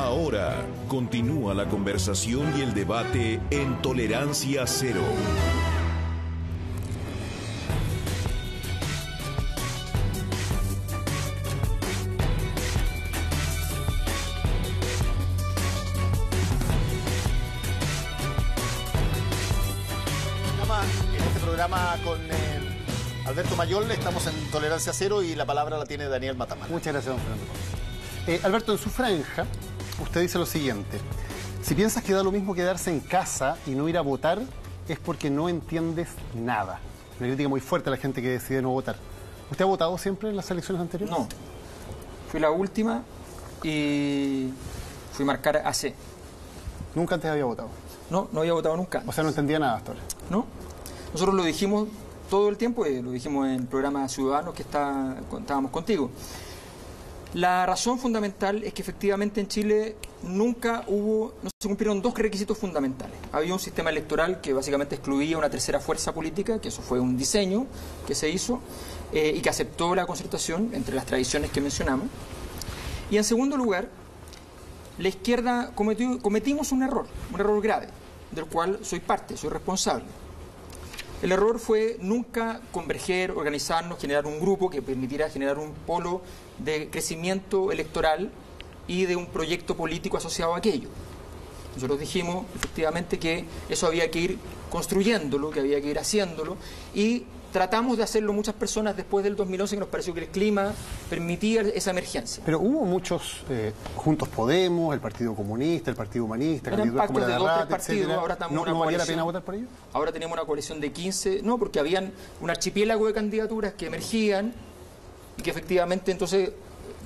Ahora continúa la conversación y el debate en Tolerancia Cero. En este programa con Alberto Mayol estamos en Tolerancia Cero y la palabra la tiene Daniel Matamala. Muchas gracias, don Fernando. Alberto, en su franja, usted dice lo siguiente: si piensas que da lo mismo quedarse en casa y no ir a votar, es porque no entiendes nada. Una crítica muy fuerte a la gente que decide no votar. ¿Usted ha votado siempre en las elecciones anteriores? No. Fui la última y fui a marcar AC. ¿Nunca antes había votado? No, no había votado nunca. O sea, no entendía nada hasta ahora. No. Nosotros lo dijimos todo el tiempo, lo dijimos en el programa Ciudadanos que estábamos contigo. La razón fundamental es que efectivamente en Chile no se cumplieron dos requisitos fundamentales. Había un sistema electoral que básicamente excluía una tercera fuerza política, que eso fue un diseño que se hizo y que aceptó la concertación entre las tradiciones que mencionamos. Y en segundo lugar, la izquierda cometimos un error grave, del cual soy parte, soy responsable. El error fue nunca converger, organizarnos, generar un grupo que permitiera generar un polo de crecimiento electoral y de un proyecto político asociado a aquello. Nosotros dijimos efectivamente que eso había que ir construyéndolo, que había que ir haciéndolo, y tratamos de hacerlo muchas personas después del 2011, que nos pareció que el clima permitía esa emergencia. Pero hubo muchos, Juntos Podemos, el Partido Comunista, el Partido Humanista, eran pactos de dos, tres partidos, ahora estamos ¿No valía la pena votar por ellos? Ahora tenemos una coalición de 15, no, porque habían un archipiélago de candidaturas que emergían y que efectivamente entonces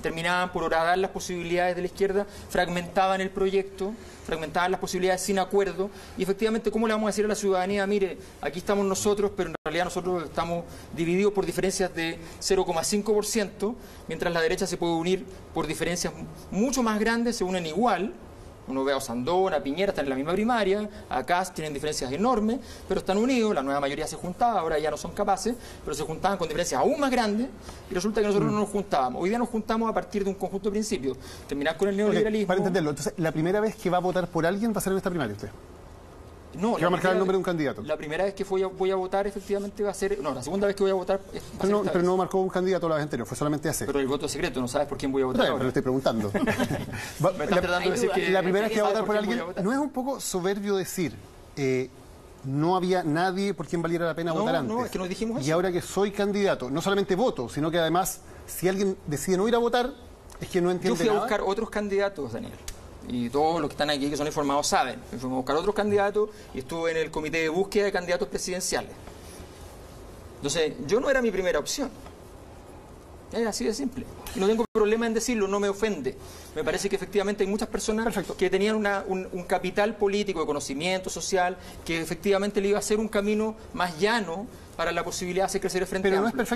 terminaban por horadar las posibilidades de la izquierda, fragmentaban el proyecto, fragmentaban las posibilidades sin acuerdo, y efectivamente, ¿cómo le vamos a decir a la ciudadanía? Mire, aquí estamos nosotros, pero en realidad nosotros estamos divididos por diferencias de 0,5%, mientras la derecha se puede unir por diferencias mucho más grandes, se unen igual. Uno ve a Osandón, a Piñera, están en la misma primaria, acá tienen diferencias enormes, pero están unidos, la nueva mayoría se juntaba, ahora ya no son capaces, pero se juntaban con diferencias aún más grandes, y resulta que nosotros no nos juntábamos. Hoy día nos juntamos a partir de un conjunto de principios. Terminar con el neoliberalismo... Para entenderlo, entonces, ¿la primera vez que va a votar por alguien va a ser en esta primaria usted? No, ¿Que va a marcar el nombre de un candidato? La primera vez que voy a votar efectivamente va a ser... No, la segunda vez que voy a votar... Pero no marcó un candidato la vez anterior, fue solamente hace. Pero el voto es secreto, no sabes por quién voy a votar. Pero le estoy preguntando. La primera vez que va a votar por alguien, ¿no es un poco soberbio decir no había nadie por quien valiera la pena votar antes? No, es que nos dijimos eso. Y ahora que soy candidato, no solamente voto, sino que además, si alguien decide no ir a votar, es que no entiende nada. Yo fui a buscar otros candidatos, Daniel. Y todos los que están aquí, que son informados, saben. Me fui a buscar otros candidatos y estuve en el comité de búsqueda de candidatos presidenciales. Entonces, yo no era mi primera opción. Es así de simple. Y no tengo problema en decirlo, no me ofende. Me parece que efectivamente hay muchas personas que tenían un capital político, de conocimiento social, que efectivamente le iba a hacer un camino más llano para la posibilidad de hacer crecer el Frente Pero Amplio. no es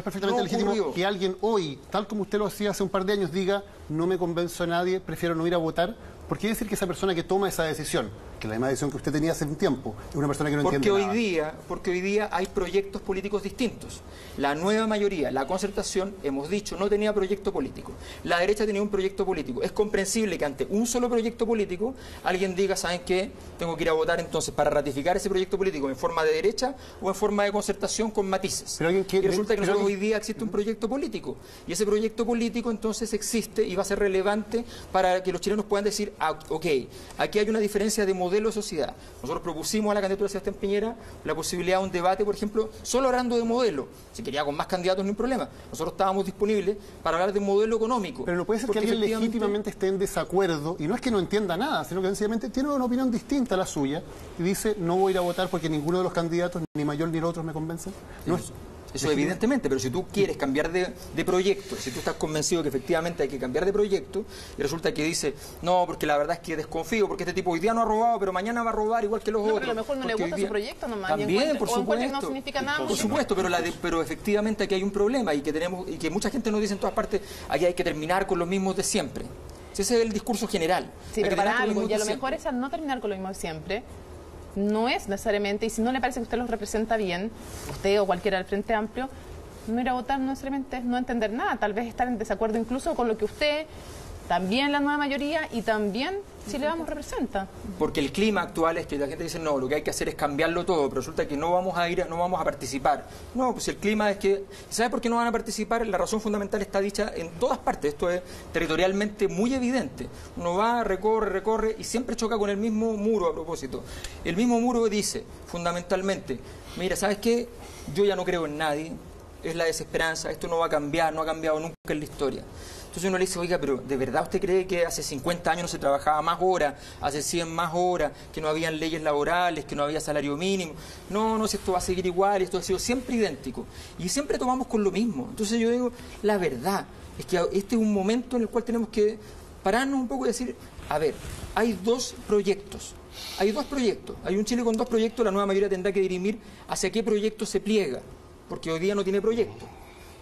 perfectamente legítimo que alguien hoy, tal como usted lo hacía hace un par de años, diga no me convenzo a nadie, prefiero no ir a votar. ¿Por qué decir que esa persona que toma esa decisión, que la misma decisión que usted tenía hace un tiempo, es una persona que no entiende nada? Porque hoy día hay proyectos políticos distintos. La nueva mayoría, la concertación, hemos dicho, no tenía proyecto político. La derecha tenía un proyecto político. Es comprensible que ante un solo proyecto político alguien diga, ¿saben qué? Tengo que ir a votar entonces para ratificar ese proyecto político en forma de derecha o en forma de concertación con matices. Y resulta que hoy día existe un proyecto político. Y ese proyecto político entonces existe y va a ser relevante para que los chilenos puedan decir, ok, aquí hay una diferencia de modelo de sociedad. Nosotros propusimos a la candidatura de Sebastián Piñera la posibilidad de un debate, por ejemplo, solo hablando de modelo. Si quería con más candidatos, no hay problema. Nosotros estábamos disponibles para hablar de modelo económico. Pero no puede ser que alguien legítimamente esté en desacuerdo, y no es que no entienda nada, sino que sencillamente tiene una opinión distinta a la suya, y dice, no voy a ir a votar porque ninguno de los candidatos, ni Mayol ni los otros, me convencen. No es... Eso evidentemente, pero si tú quieres cambiar de proyecto, si tú estás convencido que efectivamente hay que cambiar de proyecto, y resulta que dice, no, porque la verdad es que desconfío, porque este tipo hoy día no ha robado, pero mañana va a robar igual que los otros. Pero a lo mejor no le gusta su proyecto nomás. También, por supuesto. No significa nada. Por supuesto, pero efectivamente aquí hay un problema y que mucha gente nos dice en todas partes, aquí hay que terminar con los mismos de siempre. Ese es el discurso general. Sí, pero para algo, y a lo mejor es al no terminar con lo mismo de siempre, no es necesariamente, y si no le parece que usted los representa bien, usted o cualquiera del Frente Amplio, no ir a votar no necesariamente es no entender nada, tal vez estar en desacuerdo incluso con lo que usted también la nueva mayoría y también Chile Vamos representa. Porque el clima actual es que la gente dice, no, lo que hay que hacer es cambiarlo todo, pero resulta que no vamos a participar. No, pues el clima es que... ¿Sabe por qué no van a participar? La razón fundamental está dicha en todas partes. Esto es territorialmente muy evidente. Uno va, recorre y siempre choca con el mismo muro a propósito. El mismo muro dice, fundamentalmente, mira, ¿sabes qué? Yo ya no creo en nadie, es la desesperanza, esto no va a cambiar, no ha cambiado nunca en la historia. Entonces uno le dice, oiga, pero ¿de verdad usted cree que hace 50 años no se trabajaba más horas, hace 100 más horas, que no habían leyes laborales, que no había salario mínimo? No, si esto va a seguir igual, esto ha sido siempre idéntico. Y siempre tomamos con lo mismo. Entonces yo digo, la verdad es que este es un momento en el cual tenemos que pararnos un poco y decir, a ver, hay dos proyectos. Hay un Chile con dos proyectos, la nueva mayoría tendrá que dirimir hacia qué proyecto se pliega, porque hoy día no tiene proyecto.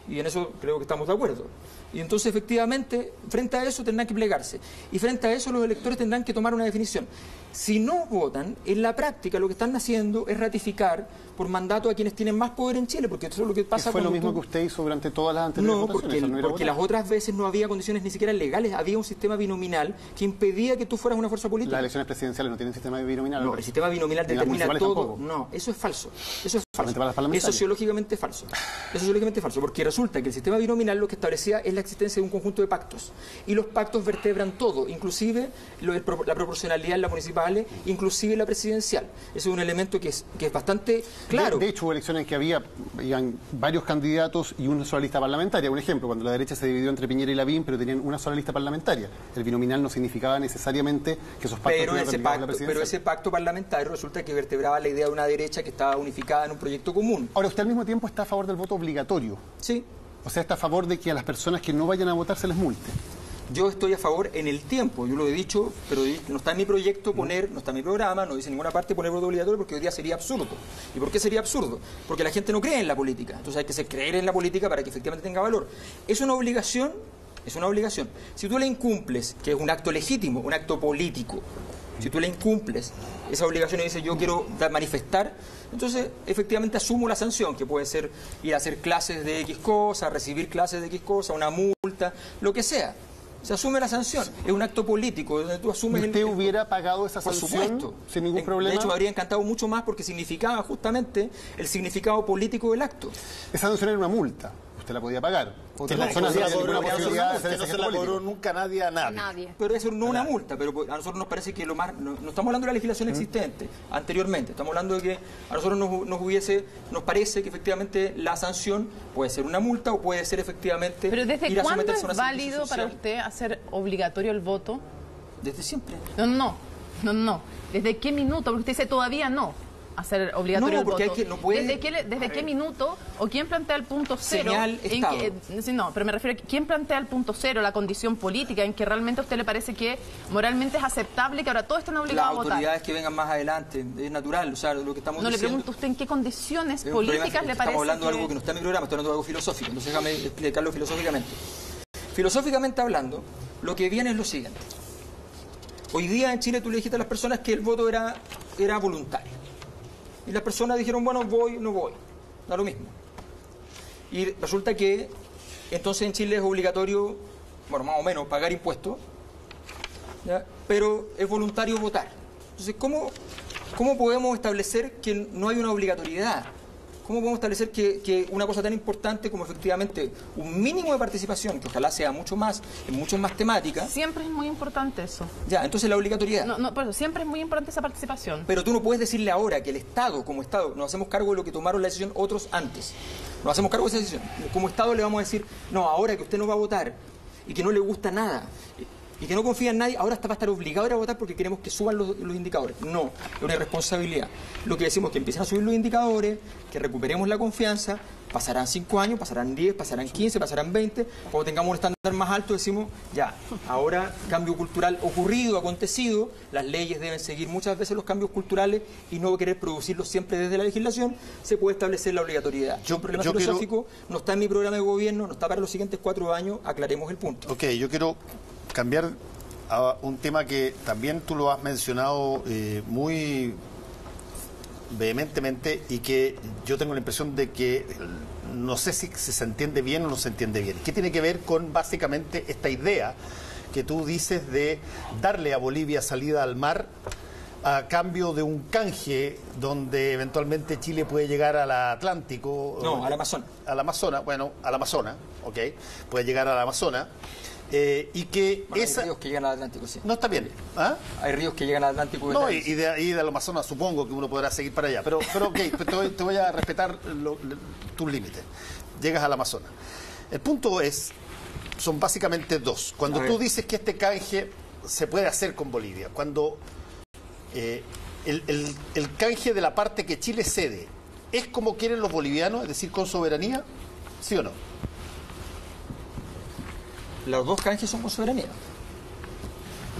Y en eso creo que estamos de acuerdo. Y entonces, efectivamente, frente a eso tendrán que plegarse. Y frente a eso los electores tendrán que tomar una definición. Si no votan, en la práctica lo que están haciendo es ratificar por mandato a quienes tienen más poder en Chile, porque eso es lo que pasa. ¿Fue lo mismo que usted hizo durante todas las anteriores votaciones? No, porque las otras veces no había condiciones ni siquiera legales, había un sistema binominal que impedía que tú fueras una fuerza política. Las elecciones presidenciales no tienen sistema binominal. No, el sistema binominal determina todo. Tampoco. No, eso es falso. Eso es falso. Es sociológicamente falso. Es sociológicamente falso, porque resulta que el sistema binominal lo que establecía es la existencia de un conjunto de pactos. Y los pactos vertebran todo, inclusive la proporcionalidad en las municipales, inclusive la presidencial. Ese es un elemento que es bastante claro. De hecho, hubo elecciones en que habían varios candidatos y una sola lista parlamentaria. Un ejemplo, cuando la derecha se dividió entre Piñera y Lavín, pero tenían una sola lista parlamentaria. El binominal no significaba necesariamente que esos pactos pero ese pacto parlamentario resulta que vertebraba la idea de una derecha que estaba unificada en un proyecto común. Ahora, usted al mismo tiempo está a favor del voto obligatorio. Sí. O sea, está a favor de que a las personas que no vayan a votar se les multe. Yo estoy a favor en el tiempo, yo lo he dicho, pero no está en mi proyecto no está en mi programa, no dice en ninguna parte poner voto obligatorio porque hoy día sería absurdo. ¿Y por qué sería absurdo? Porque la gente no cree en la política, entonces hay que creer en la política para que efectivamente tenga valor. Es una obligación, Si tú la incumples, que es un acto legítimo, un acto político, si tú la incumples, esa obligación y dices yo quiero manifestar, entonces efectivamente asumo la sanción, que puede ser ir a hacer clases de X cosa, recibir clases de X cosa, una multa, lo que sea. Se asume la sanción, es un acto político donde tú asumes. ¿Y usted hubiera pagado esa sanción? Por supuesto, sin ningún problema. De hecho, me habría encantado mucho más porque significaba justamente el significado político del acto. Esa sanción era una multa, usted la podía pagar. Otras personas no se la cobró nunca nadie a nadie. Pero eso no una multa, pero a nosotros nos parece que no estamos hablando de la legislación existente anteriormente, estamos hablando de que a nosotros nos parece que efectivamente la sanción puede ser una multa o puede ser efectivamente. Pero ¿desde cuándo es válido para usted hacer obligatorio el voto? Desde siempre. No. ¿Desde qué minuto? Porque usted dice todavía no hacer obligatorio el voto. ¿Desde qué minuto o quién plantea el punto cero? Señal Estado. Pero me refiero a quién plantea el punto cero, la condición política en que realmente a usted le parece que moralmente es aceptable que ahora todos estén obligados a votar. Las autoridades que vengan más adelante, es natural, o sea, lo que estamos diciendo. Le pregunto a usted en qué condiciones políticas le parece. Estamos hablando de algo que no está en mi programa, estoy hablando de algo filosófico, entonces déjame explicarlo filosóficamente. Filosóficamente hablando, lo que viene es lo siguiente. Hoy día en Chile tú le dijiste a las personas que el voto era voluntario. Y las personas dijeron, bueno, voy, no voy, da lo mismo. Y resulta que entonces en Chile es obligatorio, bueno, más o menos, pagar impuestos, ¿ya? Pero es voluntario votar. Entonces, ¿cómo podemos establecer que no hay una obligatoriedad? ¿Cómo podemos establecer que una cosa tan importante como efectivamente un mínimo de participación, que ojalá sea mucho más temática? Siempre es muy importante eso. Ya, entonces la obligatoriedad. Por eso, siempre es muy importante esa participación. Pero tú no puedes decirle ahora que el Estado, como Estado, nos hacemos cargo de lo que tomaron la decisión otros antes. Nos hacemos cargo de esa decisión. Como Estado le vamos a decir, no, ahora que usted no va a votar y que no le gusta nada y que no confía en nadie, ahora va a estar obligado a ir a votar porque queremos que suban los indicadores. No, es una irresponsabilidad. Lo que decimos es que empiecen a subir los indicadores, que recuperemos la confianza, pasarán 5 años, pasarán 10, pasarán 15, pasarán 20, cuando tengamos un estándar más alto decimos, ya, ahora cambio cultural ocurrido, acontecido, las leyes deben seguir muchas veces los cambios culturales y no querer producirlos siempre desde la legislación, se puede establecer la obligatoriedad. Un problema filosófico no está en mi programa de gobierno, no está para los siguientes 4 años, aclaremos el punto. Ok, yo quiero cambiar a un tema que también tú lo has mencionado muy vehementemente y que yo tengo la impresión de que no sé si se entiende bien o no se entiende bien. ¿Qué tiene que ver con básicamente esta idea que tú dices de darle a Bolivia salida al mar a cambio de un canje donde eventualmente Chile puede llegar al Atlántico. No, al Amazonas. Al Amazonas, bueno, al Amazonas, ok, puede llegar al Amazonas. Y que bueno, esa... hay ríos que llegan al Atlántico, sí. No, está bien. ¿Ah? Hay ríos que llegan al Atlántico. No, y del Amazonas supongo que uno podrá seguir para allá. Pero ok, te voy a respetar tus límites. Llegas al Amazonas. El punto son básicamente dos. Cuando tú dices que este canje se puede hacer con Bolivia, cuando el canje de la parte que Chile cede es como quieren los bolivianos, es decir, con soberanía, ¿sí o no? Los dos canjes son con soberanía.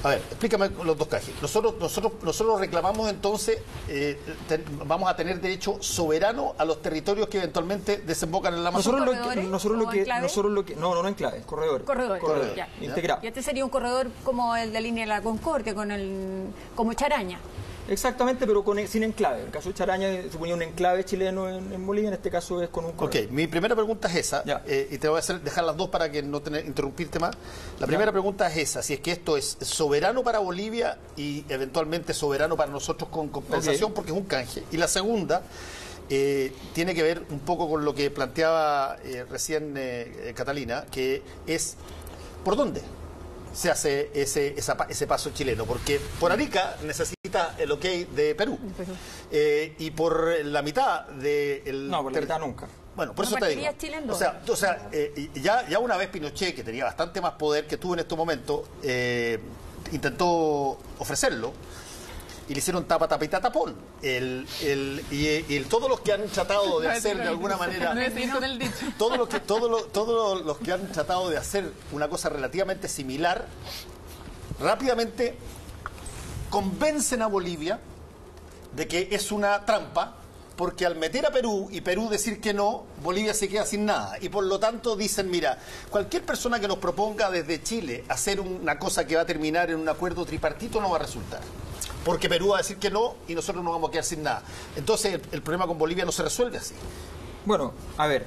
A ver, explícame los dos canjes. Nosotros reclamamos entonces, vamos a tener derecho soberano a los territorios que eventualmente desembocan en la Amazonas. No, enclaves, corredores. Corredores, ya. Integrado. Y este sería un corredor como el de Línea de la Concordia, como Charaña. Exactamente, pero sin enclave. En el caso de Charaña se ponía un enclave chileno en Bolivia, en este caso es con un corredor. Ok, mi primera pregunta es esa, y te voy a dejar las dos para que no interrumpirte más. La primera pregunta es esa, si es que esto es soberano para Bolivia y eventualmente soberano para nosotros con compensación, porque es un canje. Y la segunda tiene que ver un poco con lo que planteaba recién Catalina, que es ¿por dónde se hace ese paso chileno? Porque por Arica necesita el ok de Perú. Y por la mitad de... No, por la mitad nunca. Bueno, por eso te digo. Ya una vez Pinochet, que tenía bastante más poder que tú en este momento, intentó ofrecerlo y le hicieron tapa, tapa y tatapón. Todos los que han tratado de hacer de alguna manera... Todos los que han tratado de hacer una cosa relativamente similar, rápidamente convencen a Bolivia de que es una trampa, porque al meter a Perú y Perú decir que no, Bolivia se queda sin nada. Y por lo tanto dicen, mira, cualquier persona que nos proponga desde Chile hacer una cosa que va a terminar en un acuerdo tripartito no va a resultar. Porque Perú va a decir que no y nosotros nos vamos a quedar sin nada. Entonces el problema con Bolivia no se resuelve así. Bueno, a ver,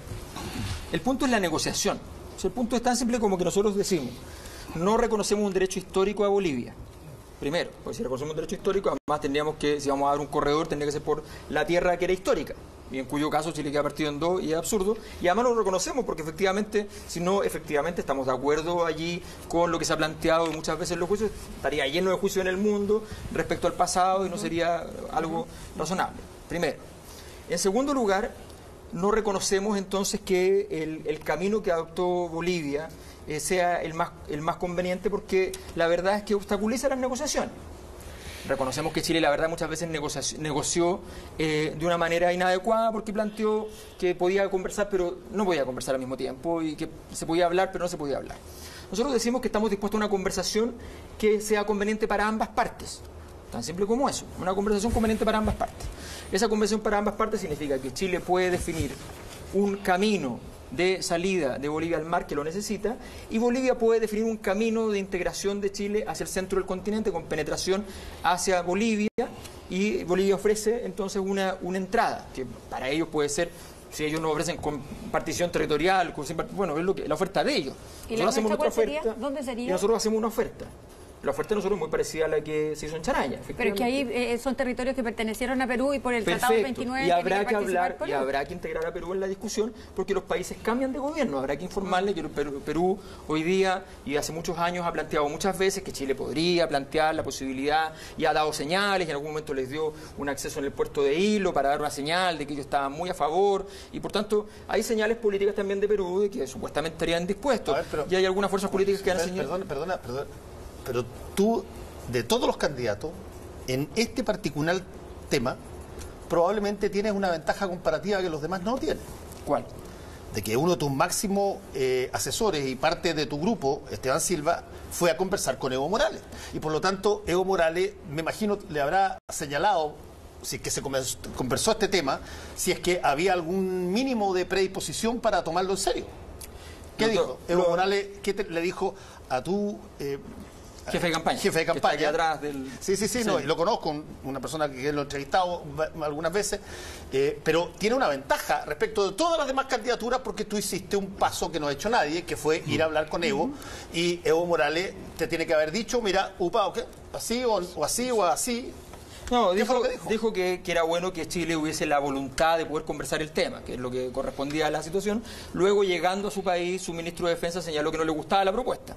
el punto es la negociación. O sea, el punto es tan simple como que nosotros decimos, no reconocemos un derecho histórico a Bolivia. Primero, porque si reconocemos un derecho histórico, además tendríamos que, si vamos a dar un corredor, tendría que ser por la tierra que era histórica, y en cuyo caso Chile queda partido en dos y es absurdo. Y además lo reconocemos porque efectivamente, si no, efectivamente estamos de acuerdo allí con lo que se ha planteado muchas veces en los juicios, estaría lleno de juicios en el mundo respecto al pasado y no sería algo razonable. Primero. En segundo lugar, no reconocemos entonces que el camino que adoptó Bolivia sea el más conveniente, porque la verdad es que obstaculiza las negociaciones. Reconocemos que Chile, la verdad, muchas veces negoció de una manera inadecuada, porque planteó que podía conversar, pero no podía conversar al mismo tiempo, y que se podía hablar, pero no se podía hablar. Nosotros decimos que estamos dispuestos a una conversación que sea conveniente para ambas partes. Tan simple como eso, una conversación conveniente para ambas partes. Esa conversación para ambas partes significa que Chile puede definir un camino de salida de Bolivia al mar que lo necesita, y Bolivia puede definir un camino de integración de Chile hacia el centro del continente con penetración hacia Bolivia, y Bolivia ofrece entonces una entrada que para ellos puede ser, si ellos nos ofrecen compartición territorial, bueno, es la oferta de ellos. ¿Y nosotros hacemos nuestra oferta? ¿Dónde sería? Y nosotros hacemos una oferta. La oferta de nosotros es muy parecida a la que se hizo en Charaña. Pero es que ahí son territorios que pertenecieron a Perú y por el Tratado 29... Y habrá que hablar y habrá que integrar a Perú en la discusión, porque los países cambian de gobierno. Habrá que informarle que Perú hoy día y hace muchos años ha planteado muchas veces que Chile podría plantear la posibilidad, y ha dado señales, y en algún momento les dio un acceso en el puerto de Hilo para dar una señal de que ellos estaban muy a favor, y por tanto hay señales políticas también de Perú de que supuestamente estarían dispuestos. Y hay algunas fuerzas políticas que han señalado... Perdona. Pero tú, de todos los candidatos, en este particular tema, probablemente tienes una ventaja comparativa que los demás no tienen. ¿Cuál? De que uno de tus máximos asesores y parte de tu grupo, Esteban Silva, fue a conversar con Evo Morales. Y por lo tanto, Evo Morales, me imagino, le habrá señalado, si es que se conversó este tema, si es que había algún mínimo de predisposición para tomarlo en serio. ¿Qué dijo? Evo Morales, ¿qué le dijo a tu jefe de campaña. Jefe de campaña. Que está aquí atrás del... Sí. No, y lo conozco, una persona que lo he entrevistado algunas veces, pero tiene una ventaja respecto de todas las demás candidaturas porque tú hiciste un paso que no ha hecho nadie, que fue ir a hablar con Evo, y Evo Morales te tiene que haber dicho, mira, upa, okay, así o así. No, dijo que era bueno que Chile hubiese la voluntad de poder conversar el tema, que es lo que correspondía a la situación. Luego, llegando a su país, su ministro de Defensa señaló que no le gustaba la propuesta.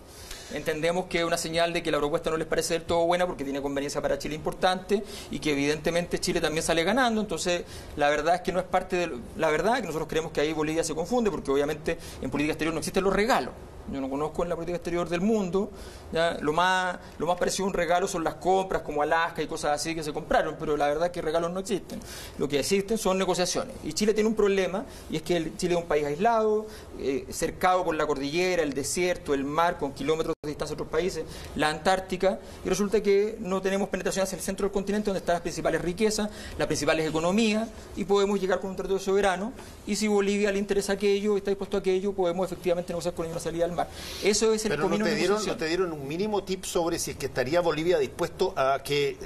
Entendemos que es una señal de que la propuesta no les parece del todo buena porque tiene conveniencia para Chile importante y que evidentemente Chile también sale ganando. Entonces, la verdad es que no es parte de... La verdad es que nosotros creemos que ahí Bolivia se confunde porque obviamente en política exterior no existen los regalos. Yo no conozco en la política exterior del mundo, ¿ya? Lo más parecido a un regalo son las compras como Alaska y cosas así que se compraron, pero la verdad es que regalos no existen. Lo que existen son negociaciones. Y Chile tiene un problema, y es que Chile es un país aislado, cercado por la cordillera, el desierto, el mar, con kilómetros de distancia a otros países, la Antártica, y resulta que no tenemos penetración hacia el centro del continente donde están las principales riquezas, las principales economías, y podemos llegar con un territorio soberano, y si Bolivia le interesa aquello, está dispuesto a aquello, podemos efectivamente negociar con ellos una salida al mar. Eso es el pero camino de negociación. ¿No te dieron un mínimo tip sobre si es que estaría Bolivia dispuesto a que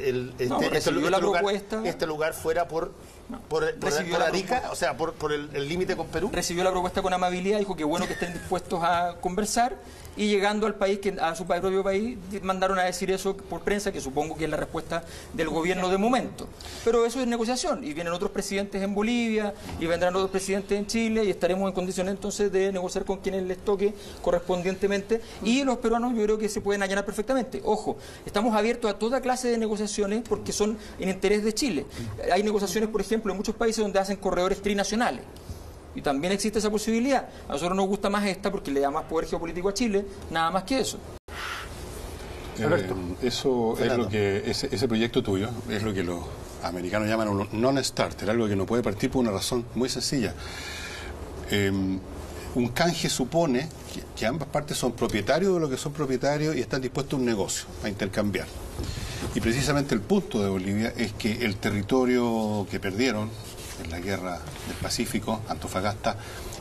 este lugar fuera por Arica, o sea, por el límite con Perú? Recibió la propuesta con amabilidad, dijo que bueno que estén dispuestos a conversar, y llegando al país, a su propio país, mandaron a decir eso por prensa, que supongo que es la respuesta del gobierno de momento. Pero eso es negociación, y vienen otros presidentes en Bolivia, y vendrán otros presidentes en Chile, y estaremos en condiciones entonces de negociar con quienes les toque correspondientemente, y los peruanos yo creo que se pueden allanar perfectamente. Ojo, estamos abiertos a toda clase de negociaciones porque son en interés de Chile. Hay negociaciones, por ejemplo, en muchos países donde hacen corredores trinacionales. Y también existe esa posibilidad. A nosotros nos gusta más esta porque le da más poder geopolítico a Chile, nada más que eso. Eso es lo que ese proyecto tuyo es lo que los americanos llaman un non-starter, algo que no puede partir por una razón muy sencilla. Un canje supone que ambas partes son propietarios de lo que son propietarios y están dispuestos a un negocio, a intercambiar. Y precisamente el punto de Bolivia es que el territorio que perdieron en la guerra del Pacífico, Antofagasta,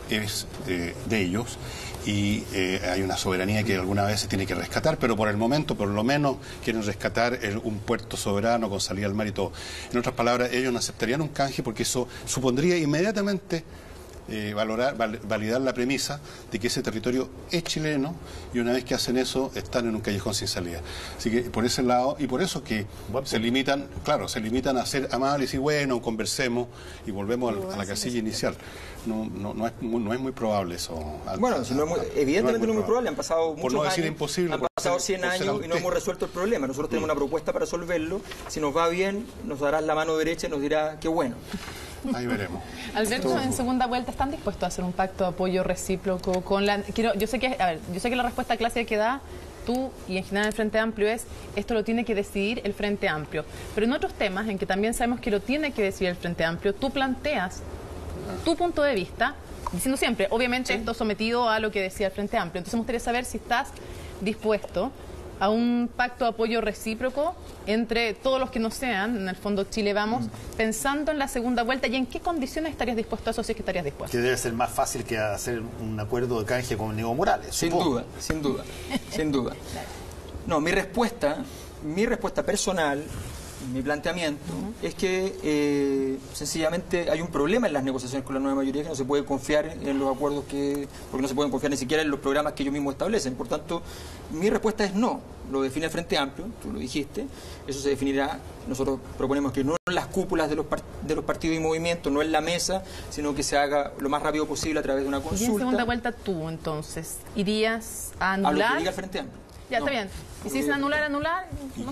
es de ellos, y hay una soberanía que alguna vez se tiene que rescatar, pero por el momento, por lo menos, quieren rescatar un puerto soberano con salida al mar y todo. En otras palabras, ellos no aceptarían un canje porque eso supondría inmediatamente validar la premisa de que ese territorio es chileno, y una vez que hacen eso están en un callejón sin salida. Así que por ese lado, y por eso que se limitan a ser amables y decir, bueno, conversemos y volvemos a la casilla inicial. No es muy probable eso. Bueno, evidentemente no es muy probable. Han pasado muchos por no decir años, imposible, han pasado 100 años y no hemos resuelto el problema. Nosotros tenemos una propuesta para resolverlo. Si nos va bien, nos darás la mano derecha y nos dirá qué bueno. Ahí veremos. Alberto, en segunda vuelta, ¿están dispuestos a hacer un pacto de apoyo recíproco con la... Yo sé que la respuesta clásica que da tú y en general el Frente Amplio es esto lo tiene que decidir el Frente Amplio. Pero en otros temas en que también sabemos que lo tiene que decidir el Frente Amplio, tú planteas tu punto de vista, diciendo siempre, obviamente esto sometido a lo que decía el Frente Amplio. Entonces me gustaría saber si estás dispuesto a un pacto de apoyo recíproco entre todos los que no sean, en el fondo Chile Vamos, pensando en la segunda vuelta, y en qué condiciones estarías dispuesto a eso, si es que estarías dispuesto. Que debe ser más fácil que hacer un acuerdo de canje con Evo Morales. Sin duda. No, mi respuesta personal, mi planteamiento, es que sencillamente hay un problema en las negociaciones con la nueva mayoría, que no se puede confiar en los acuerdos porque no se pueden confiar ni siquiera en los programas que ellos mismos establecen. Por tanto, mi respuesta es no. Lo define el Frente Amplio, tú lo dijiste, eso se definirá. Nosotros proponemos que no en las cúpulas de los partidos y movimientos, no en la mesa, sino que se haga lo más rápido posible a través de una consulta. Y en segunda vuelta tú, entonces, ¿irías a anular? A lo que diga el Frente Amplio. Ya, está bien. Y si dicen anular, no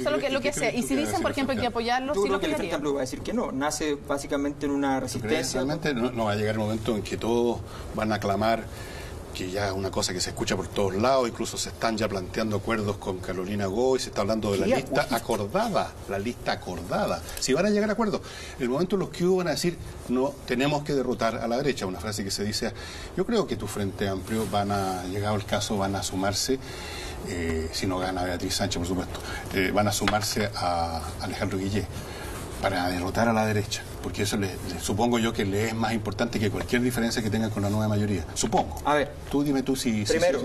sé lo que sea. Y si dicen, por ejemplo, hay que apoyarlo, yo sí creo lo que el Frente Amplio va a decir que no. Nace básicamente en una resistencia. Realmente no va a llegar el momento en que todos van a clamar, que ya es una cosa que se escucha por todos lados, incluso se están ya planteando acuerdos con Carolina Goy, se está hablando de la lista acordada. Si van a llegar a acuerdos, el momento en los que van a decir, no, tenemos que derrotar a la derecha, una frase que se dice, yo creo que tu Frente Amplio llegado el caso, van a sumarse, si no gana Beatriz Sánchez, por supuesto, van a sumarse a Alejandro Guillé para derrotar a la derecha, porque eso supongo yo que le es más importante que cualquier diferencia que tengan con la nueva mayoría. Supongo. A ver, tú dime tú si... Primero.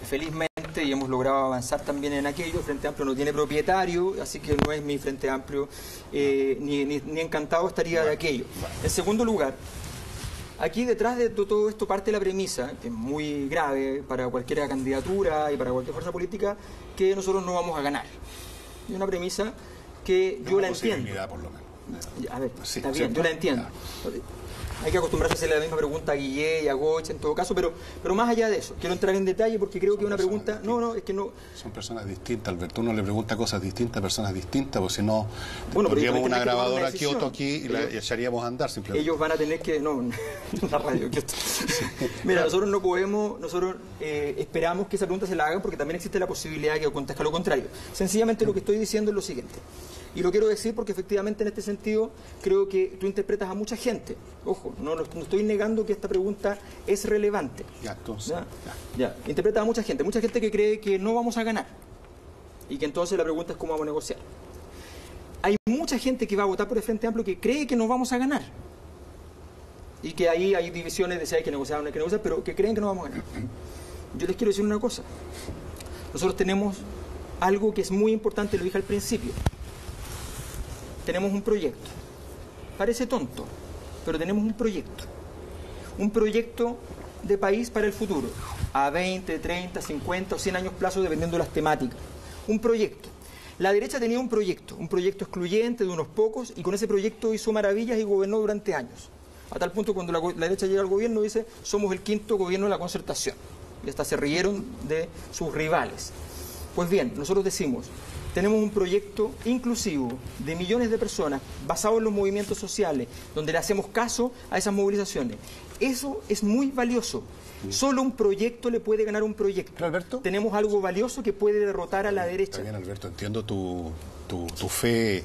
Felizmente presidente y hemos logrado avanzar también en aquello. El Frente Amplio no tiene propietario, así que no es mi Frente Amplio, ni encantado estaría de aquello. En segundo lugar, aquí detrás de todo esto parte la premisa, que es muy grave para cualquier candidatura y para cualquier fuerza política, que nosotros no vamos a ganar. Es una premisa que yo la entiendo. Por lo menos. A ver, Sí, está bien, yo la entiendo. Hay que acostumbrarse a hacerle la misma pregunta a Guillé y a Goich en todo caso, pero más allá de eso, quiero entrar en detalle porque creo que es una pregunta... No, es que no... Son personas distintas, Alberto. Uno le pregunta cosas distintas a personas distintas, porque si no, bueno, pondríamos una grabadora aquí y la echaríamos a andar simplemente. Ellos van a tener que... No, la radio. Mira, nosotros no podemos... Nosotros esperamos que esa pregunta se la hagan porque también existe la posibilidad de que acontezca lo contrario. Sencillamente lo que estoy diciendo es lo siguiente. Y lo quiero decir porque efectivamente en este sentido creo que tú interpretas a mucha gente. Ojo, no estoy negando que esta pregunta es relevante. Ya, entonces. Ya. Interpretas a mucha gente que cree que no vamos a ganar. Y que entonces la pregunta es cómo vamos a negociar. Hay mucha gente que va a votar por el Frente Amplio que cree que no vamos a ganar. Y que ahí hay divisiones de si hay que negociar o no hay que negociar, pero que creen que no vamos a ganar. Yo les quiero decir una cosa. Nosotros tenemos algo que es muy importante, lo dije al principio. Tenemos un proyecto. Parece tonto, pero tenemos un proyecto. Un proyecto de país para el futuro. A 20, 30, 50 o 100 años plazo, dependiendo de las temáticas. Un proyecto. La derecha tenía un proyecto excluyente de unos pocos, y con ese proyecto hizo maravillas y gobernó durante años. A tal punto cuando la derecha llega al gobierno dice, somos el quinto gobierno de la concertación. Y hasta se rieron de sus rivales. Pues bien, nosotros decimos, tenemos un proyecto inclusivo de millones de personas basado en los movimientos sociales, donde le hacemos caso a esas movilizaciones. Eso es muy valioso. Solo un proyecto le puede ganar un proyecto. ¿Pero, Alberto? Tenemos algo valioso que puede derrotar a la derecha. Está bien, Alberto, entiendo tu fe,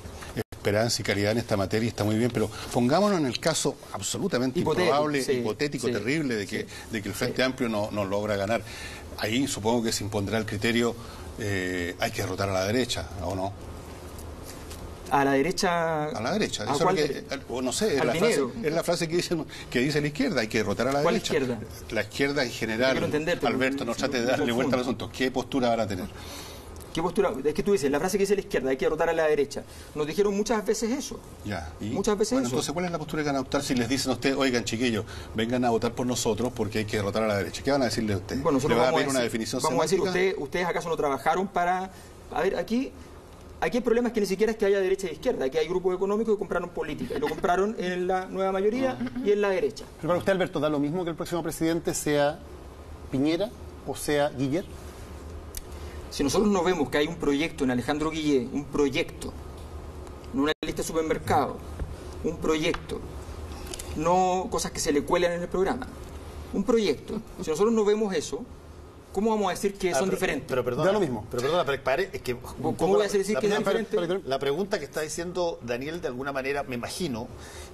esperanza y caridad en esta materia, está muy bien, pero pongámonos en el caso absolutamente improbable, hipotético, terrible, de que el Frente Amplio no logra ganar. Ahí supongo que se impondrá el criterio, hay que derrotar a la derecha, ¿o no? A la derecha... A la derecha. ¿A eso cuál no sé, es la frase que dice la izquierda, hay que derrotar a la derecha. ¿Cuál izquierda? La izquierda en general. Alberto, no trate de darle vuelta al asunto. ¿Qué postura van a tener? ¿Qué postura? Es que tú dices, la frase que dice la izquierda, hay que derrotar a la derecha. Nos dijeron muchas veces eso. Ya. Muchas veces eso. Entonces, ¿cuál es la postura que van a adoptar si les dicen a ustedes, oigan, chiquillos, vengan a votar por nosotros porque hay que derrotar a la derecha? ¿Qué van a decirle a ustedes? Bueno, nosotros ¿Le va a pedir una definición vamos semántica? a decir, ¿ustedes acaso no trabajaron para...? A ver, aquí el problema es que ni siquiera es que haya derecha e izquierda. Aquí hay grupos económicos que compraron política. Y lo compraron en la nueva mayoría y en la derecha. Pero para usted, Alberto, ¿da lo mismo que el próximo presidente sea Piñera o sea Guiller? Si nosotros no vemos que hay un proyecto en Alejandro Guillé, un proyecto, no una lista de supermercados, un proyecto, no cosas que se le cuelan en el programa, un proyecto, si nosotros no vemos eso, ¿cómo vamos a decir que son diferentes? Pero perdona, da lo mismo. Pero perdona, es que... ¿Cómo voy a decir que es diferente? La pregunta que está diciendo Daniel, de alguna manera, me imagino,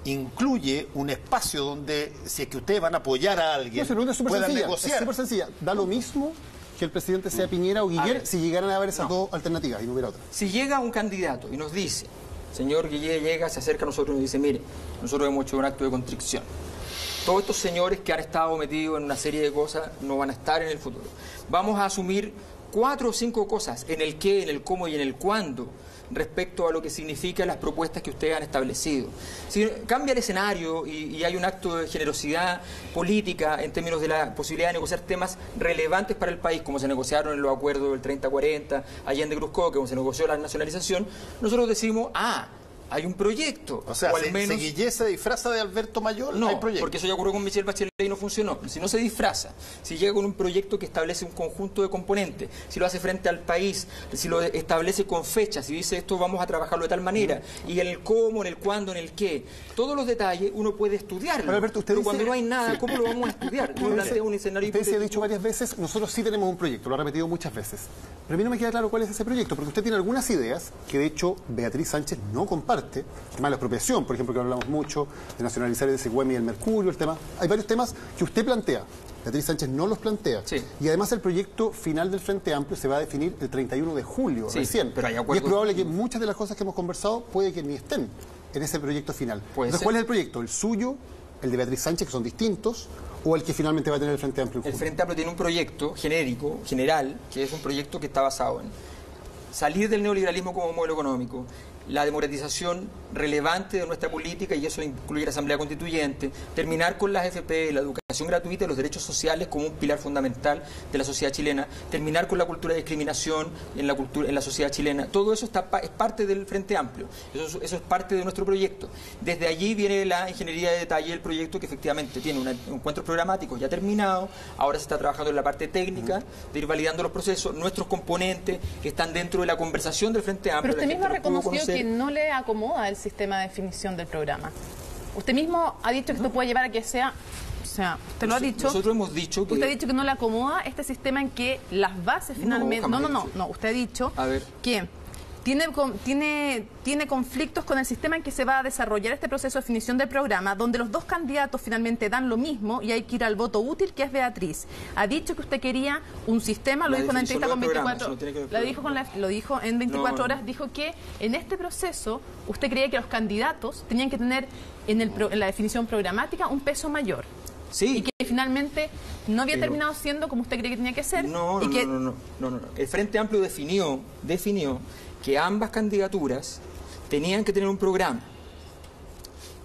incluye un espacio donde, si es que ustedes van a apoyar a alguien, puedan negociar. Es súper sencilla. Da lo mismo que el presidente sea Piñera o Guiller si llegaran a haber esas dos alternativas y no hubiera otra. Si llega un candidato y nos dice, señor Guillé llega, se acerca a nosotros y nos dice, mire, nosotros hemos hecho un acto de contrición. Todos estos señores que han estado metidos en una serie de cosas no van a estar en el futuro. Vamos a asumir 4 o 5 cosas en el qué, en el cómo y en el cuándo respecto a lo que significan las propuestas que ustedes han establecido. Si cambia el escenario y hay un acto de generosidad política en términos de la posibilidad de negociar temas relevantes para el país, como se negociaron en los acuerdos del 30-40, Allende Cruzco, como se negoció la nacionalización, nosotros decimos, hay un proyecto. O sea, o al menos... Guillé se disfraza de Alberto Mayor, no, hay proyecto. Porque eso ya ocurrió con Michelle Bachelet y no funcionó. Si no se disfraza, si llega con un proyecto que establece un conjunto de componentes, si lo hace frente al país, si lo establece con fechas, si dice esto vamos a trabajarlo de tal manera, y en el cómo, en el cuándo, en el qué, todos los detalles uno puede estudiarlo. Pero, Alberto, pero cuando no hay nada, ¿cómo lo vamos a estudiar? Uno plantea un escenario usted se ha dicho varias veces, nosotros sí tenemos un proyecto, lo ha repetido muchas veces. Pero a mí no me queda claro cuál es ese proyecto, porque usted tiene algunas ideas que de hecho Beatriz Sánchez no comparte, el tema de la expropiación, por ejemplo, que hablamos mucho, de nacionalizar el SEGUEM y el Mercurio, el tema. Hay varios temas que usted plantea, Beatriz Sánchez no los plantea. Sí. Y además el proyecto final del Frente Amplio se va a definir el 31 de julio, recién. Pero hay y es probable que muchas de las cosas que hemos conversado puede que ni estén en ese proyecto final. Entonces, ¿cuál es el proyecto? ¿El suyo, el de Beatriz Sánchez, que son distintos, ¿O el que finalmente va a tener el Frente Amplio? El Frente Amplio tiene un proyecto genérico, general, que es un proyecto que está basado en salir del neoliberalismo como modelo económico, la democratización relevante de nuestra política, y eso incluye la Asamblea Constituyente, terminar con las FP, la educación gratuita y los derechos sociales como un pilar fundamental de la sociedad chilena, terminar con la cultura de discriminación en la sociedad chilena. Todo eso es parte del Frente Amplio, eso es parte de nuestro proyecto. Desde allí viene la ingeniería de detalle del proyecto, que efectivamente tiene encuentros programáticos ya terminados, ahora se está trabajando en la parte técnica, de ir validando los procesos, nuestros componentes que están dentro de la conversación del Frente Amplio. Pero usted mismo reconoció que no le acomoda el sistema de definición del programa. Usted mismo ha dicho que esto puede llevar a que sea... O sea, usted lo ha dicho... Nosotros hemos dicho que... Usted ha dicho que no le acomoda este sistema en que las bases finalmente... No, usted ha dicho que tiene conflictos con el sistema en que se va a desarrollar este proceso de definición del programa, donde los dos candidatos finalmente dan lo mismo y hay que ir al voto útil, que es Beatriz. Ha dicho que usted quería un sistema, lo dijo en la entrevista con 24... Lo dijo en 24 horas, dijo que en este proceso usted creía que los candidatos tenían que tener en la definición programática un peso mayor. Sí. Y que finalmente no había terminado siendo como usted creía que tenía que ser. No. El Frente Amplio definió que ambas candidaturas tenían que tener un programa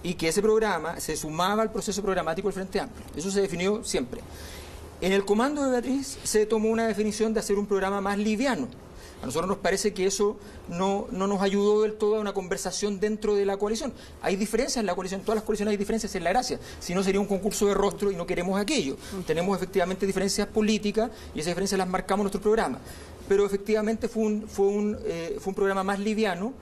y que ese programa se sumaba al proceso programático del Frente Amplio. Eso se definió siempre. En el comando de Beatriz se tomó una definición de hacer un programa más liviano. A nosotros nos parece que eso no nos ayudó del todo a una conversación dentro de la coalición. Hay diferencias en la coalición, en todas las coaliciones hay diferencias, en la gracia. Si no, sería un concurso de rostro y no queremos aquello. Tenemos efectivamente diferencias políticas y esas diferencias las marcamos en nuestro programa. Pero efectivamente fue un programa más liviano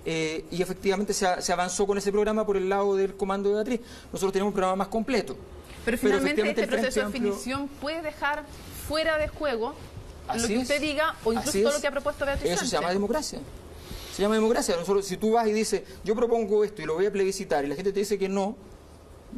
y efectivamente se avanzó con ese programa por el lado del comando de Beatriz. Nosotros tenemos un programa más completo. Pero finalmente este proceso de definición puede dejar fuera de juego lo que usted diga o incluso todo lo que ha propuesto Beatriz Sánchez. Eso se llama democracia. Se llama democracia. Nosotros, si tú vas y dices, yo propongo esto y lo voy a plebiscitar y la gente te dice que no,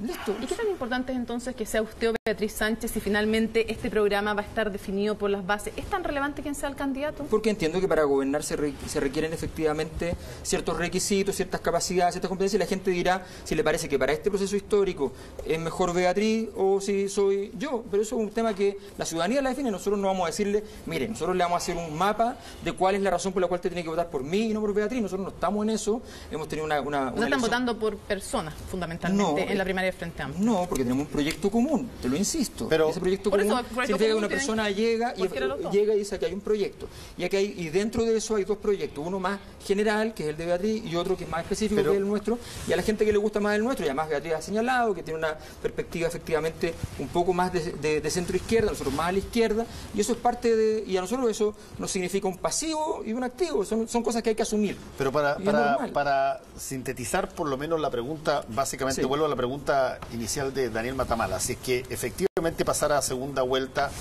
listo. ¿Y qué tan importante es entonces que sea usted o Beatriz Sánchez si finalmente este programa va a estar definido por las bases? ¿Es tan relevante quién sea el candidato? Porque entiendo que para gobernar se requieren efectivamente ciertos requisitos, ciertas capacidades, ciertas competencias, y la gente dirá si le parece que para este proceso histórico es mejor Beatriz o si soy yo. Pero eso es un tema que la ciudadanía la define. Nosotros no vamos a decirle, mire, nosotros le vamos a hacer un mapa de cuál es la razón por la cual usted tiene que votar por mí y no por Beatriz. Nosotros no estamos en eso. Hemos tenido una ¿No están votando por personas, fundamentalmente, en la primaria del Frente Amplio? No, porque tenemos un proyecto común, te lo insisto. Pero ese proyecto común significa que una persona llega y dice que hay un proyecto. Y dentro de eso hay dos proyectos, uno más general, que es el de Beatriz, y otro que es más específico, que es el nuestro. Y a la gente que le gusta más el nuestro, y además Beatriz ha señalado que tiene una perspectiva efectivamente un poco más de centro-izquierda, nosotros más a la izquierda, y eso es parte de... Y a nosotros eso nos significa un pasivo y un activo, son cosas que hay que asumir. Pero para sintetizar por lo menos la pregunta, básicamente vuelvo a la pregunta inicial de Daniel Matamala, si es que efectivamente pasara a segunda vuelta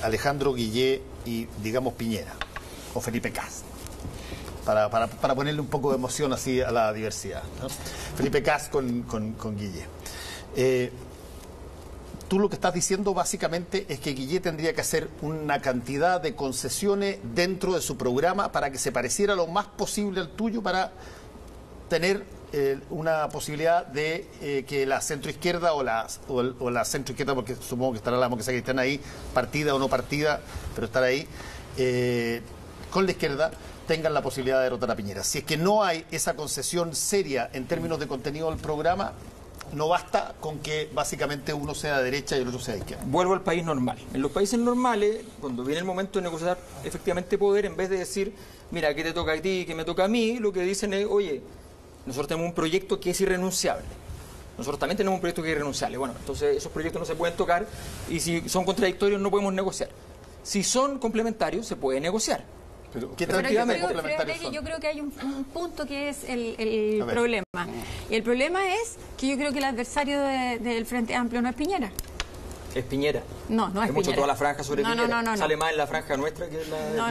Alejandro Guillé y, digamos, Piñera o Felipe Kast, para ponerle un poco de emoción así a la diversidad, ¿no? Felipe Kast con Guillé. Tú lo que estás diciendo básicamente es que Guillé tendría que hacer una cantidad de concesiones dentro de su programa para que se pareciera lo más posible al tuyo, para tener una posibilidad de que la centroizquierda o la centroizquierda, porque supongo que estará la democracia cristiana ahí, partida o no partida, pero estar ahí, con la izquierda, tengan la posibilidad de derrotar a Piñera. Si es que no hay esa concesión seria en términos de contenido del programa, no basta con que básicamente uno sea de derecha y el otro sea de izquierda. Vuelvo al país normal. En los países normales, cuando viene el momento de negociar efectivamente poder, en vez de decir, mira, ¿qué te toca a ti, qué me toca a mí?, lo que dicen es, oye, nosotros tenemos un proyecto que es irrenunciable. Nosotros también tenemos un proyecto que es irrenunciable. Bueno, entonces esos proyectos no se pueden tocar y si son contradictorios no podemos negociar. Si son complementarios, se puede negociar. Pero yo creo que hay un punto que es el problema. Y el problema es que yo creo que el adversario del Frente Amplio no es Piñera. Es Piñera. No es Piñera. Hemos hecho toda la franja sobre Piñera. No. Sale más en la franja nuestra que en la...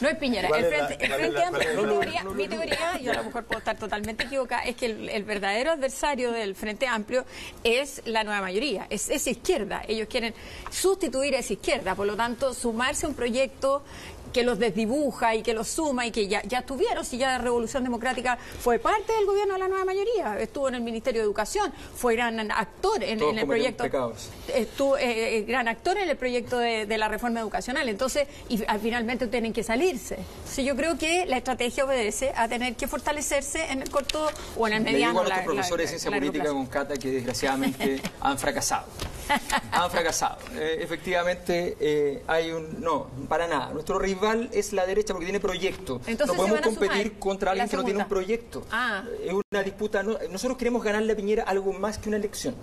No es Piñera. El Frente Amplio, mi teoría, yo a lo mejor puedo estar totalmente equivocada, es que el verdadero adversario del Frente Amplio es la nueva mayoría, es esa izquierda. Ellos quieren sustituir a esa izquierda, por lo tanto, sumarse a un proyecto que los desdibuja y que los suma y que ya estuvieron, si ya la Revolución Democrática fue parte del gobierno de la nueva mayoría, estuvo en el Ministerio de Educación, fue gran actor en el proyecto, estuvo gran actor en el proyecto de la reforma educacional, entonces, y finalmente tienen que salirse. Entonces yo creo que la estrategia obedece a tener que fortalecerse en el corto o en el mediano. Hay profesores de ciencia política con Cata que desgraciadamente han fracasado. Han fracasado. Efectivamente, no, para nada. Nuestro rival es la derecha porque tiene proyecto. Entonces, no podemos competir contra alguien que no tiene un proyecto. Es una disputa. Nosotros queremos ganarle a Piñera algo más que una elección.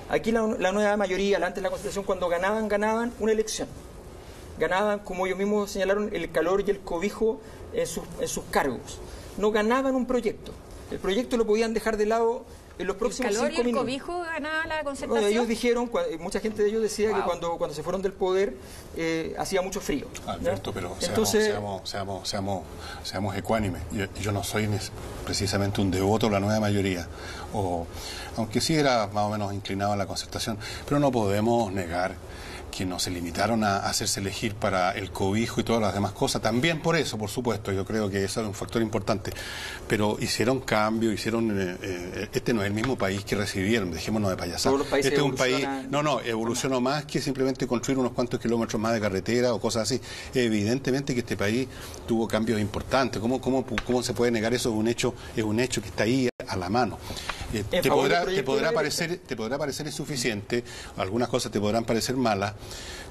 Aquí la nueva mayoría, antes de la Constitución, cuando ganaban una elección. Ganaban, como ellos mismos señalaron, el calor y el cobijo en sus cargos. No ganaban un proyecto. El proyecto lo podían dejar de lado en los próximos 5 minutos. ¿El calor y el cobijo ganaba la Concertación? Bueno, ellos dijeron, mucha gente de ellos decía que cuando se fueron del poder hacía mucho frío. Alberto, pero entonces, seamos ecuánimes. Yo no soy precisamente un devoto de la nueva mayoría, aunque sí era más o menos inclinado a la Concertación, pero no podemos negar que no se limitaron a hacerse elegir para el cobijo y todas las demás cosas. También por eso, por supuesto, yo creo que eso es un factor importante. Pero hicieron cambio, este no es el mismo país que recibieron, dejémonos de payasadas. Este es un país, evolucionó más que simplemente construir unos cuantos kilómetros más de carretera o cosas así. Evidentemente que este país tuvo cambios importantes. ¿Cómo se puede negar eso? Es un hecho que está ahí a la mano. Te podrá parecer insuficiente, algunas cosas te podrán parecer malas,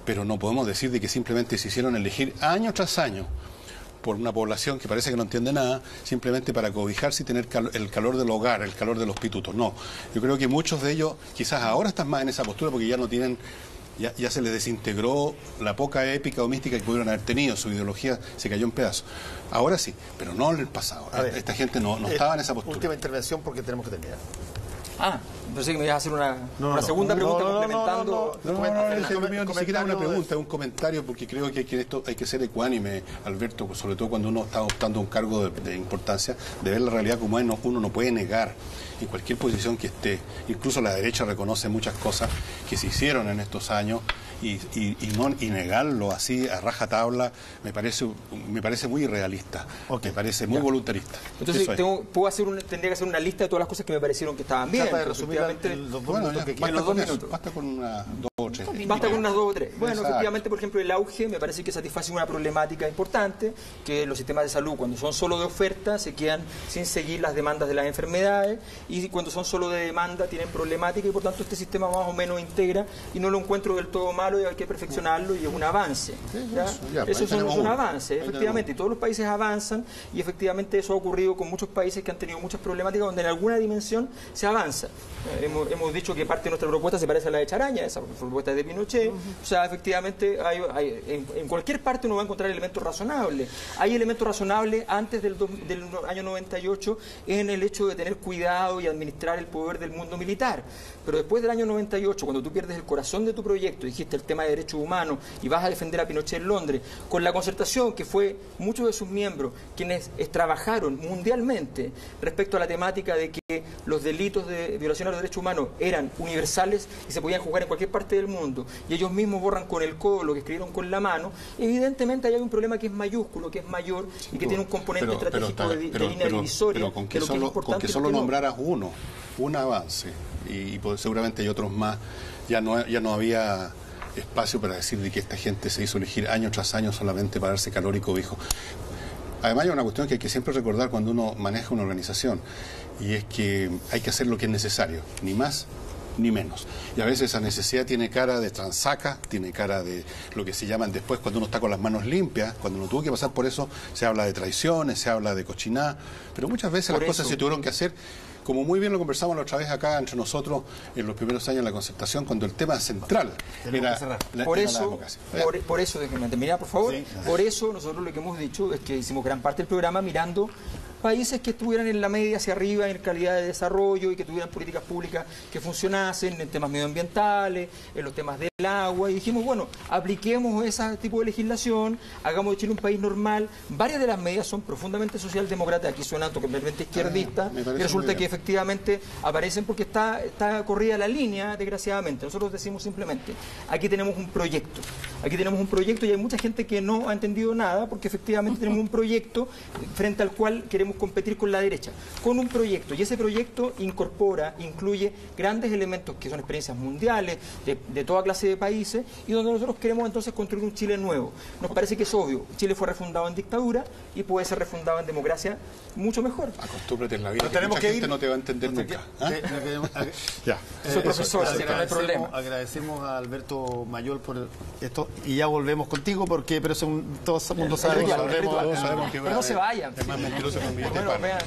pero no podemos decir de que simplemente se hicieron elegir año tras año por una población que parece que no entiende nada, simplemente para cobijarse y tener el calor del hogar, el calor de los pitutos. No, yo creo que muchos de ellos quizás ahora están más en esa postura porque ya no tienen... Ya se les desintegró la poca épica o mística que pudieron haber tenido, su ideología se cayó en pedazos. Ahora sí, pero no en el pasado. Esta gente no estaba en esa postura. Última intervención porque tenemos que terminar. Pensé que me ibas a hacer una segunda pregunta complementando. Ni siquiera una pregunta, es un comentario, porque creo que hay que ser ecuánime, Alberto, sobre todo cuando uno está optando un cargo de importancia, de ver la realidad como es. Uno no puede negar en cualquier posición que esté. Incluso la derecha reconoce muchas cosas que se hicieron en estos años y negarlo así a rajatabla me parece muy irrealista, me parece muy voluntarista. Entonces tendría que hacer una lista de todas las cosas que me parecieron que estaban bien. Trata de resumir los 2 minutos que quieran. Basta con unas 2 o 3. Basta con unas 2 o 3. Bueno, efectivamente, por ejemplo, el auge me parece que satisface una problemática importante, que los sistemas de salud, cuando son solo de oferta, se quedan sin seguir las demandas de las enfermedades, y cuando son solo de demanda tienen problemática, y por tanto este sistema más o menos integra, y no lo encuentro del todo malo, y hay que perfeccionarlo, y es un avance. Eso es un avance, efectivamente, y todos los países avanzan, y efectivamente eso ha ocurrido con muchos países que han tenido muchas problemáticas, donde en alguna dimensión se avanza. Hemos dicho que parte de nuestra propuesta se parece a la de Charaña, esa propuesta es de Pinochet. O sea, efectivamente, en cualquier parte uno va a encontrar elementos razonables. Hay elementos razonables antes del año 98 en el hecho de tener cuidado y administrar el poder del mundo militar. Pero después del año 98, cuando tú pierdes el corazón de tu proyecto, dijiste el tema de derechos humanos y vas a defender a Pinochet en Londres, con la Concertación, que fue muchos de sus miembros quienes trabajaron mundialmente respecto a la temática de que los delitos de violación a los derechos humanos eran universales y se podían juzgar en cualquier parte del mundo, y ellos mismos borran con el codo lo que escribieron con la mano, evidentemente ahí hay un problema que es mayúsculo, que es mayor y que tiene un componente estratégico de línea divisoria. Pero con que solo nombraras un avance, y seguramente hay otros más, ya no había espacio para decir de que esta gente se hizo elegir año tras año solamente para darse calor y cobijo. Además hay una cuestión que hay que siempre recordar cuando uno maneja una organización, y es que hay que hacer lo que es necesario, ni más ni menos. Y a veces esa necesidad tiene cara de transaca, tiene cara de lo que se llaman después, cuando uno está con las manos limpias, cuando uno tuvo que pasar por eso, se habla de traiciones, se habla de cochinada, pero muchas veces las cosas se tuvieron que hacer, como muy bien lo conversamos la otra vez acá entre nosotros en los primeros años de la Concertación, cuando el tema central era la democracia. Por eso, déjenme terminar, por favor. Por eso nosotros lo que hemos dicho es que hicimos gran parte del programa mirando países que estuvieran en la media hacia arriba en calidad de desarrollo y que tuvieran políticas públicas que funcionasen en temas medioambientales, en los temas del agua, y dijimos, bueno, apliquemos ese tipo de legislación, hagamos de Chile un país normal. Varias de las medidas son profundamente socialdemócratas, aquí suenan totalmente izquierdistas, y resulta que efectivamente aparecen porque está corrida la línea, desgraciadamente. Nosotros decimos simplemente, aquí tenemos un proyecto, Aquí tenemos un proyecto y hay mucha gente que no ha entendido nada porque efectivamente tenemos un proyecto frente al cual queremos competir con la derecha. Con un proyecto, y ese proyecto incluye grandes elementos que son experiencias mundiales de toda clase de países y donde nosotros queremos entonces construir un Chile nuevo. Nos parece que es obvio, Chile fue refundado en dictadura y puede ser refundado en democracia mucho mejor. Acostúmbrate en la vida, pero que tenemos mucha que gente ir, no te va a entender nunca. Ya. Soy profesor, así que no hay problema. Agradecemos a Alberto Mayol por esto y ya volvemos contigo porque pero todo el mundo sabe que volvemos. Todos sabemos que pero no se vayan. Es más mentiroso que un billete de Bueno, pan. vean.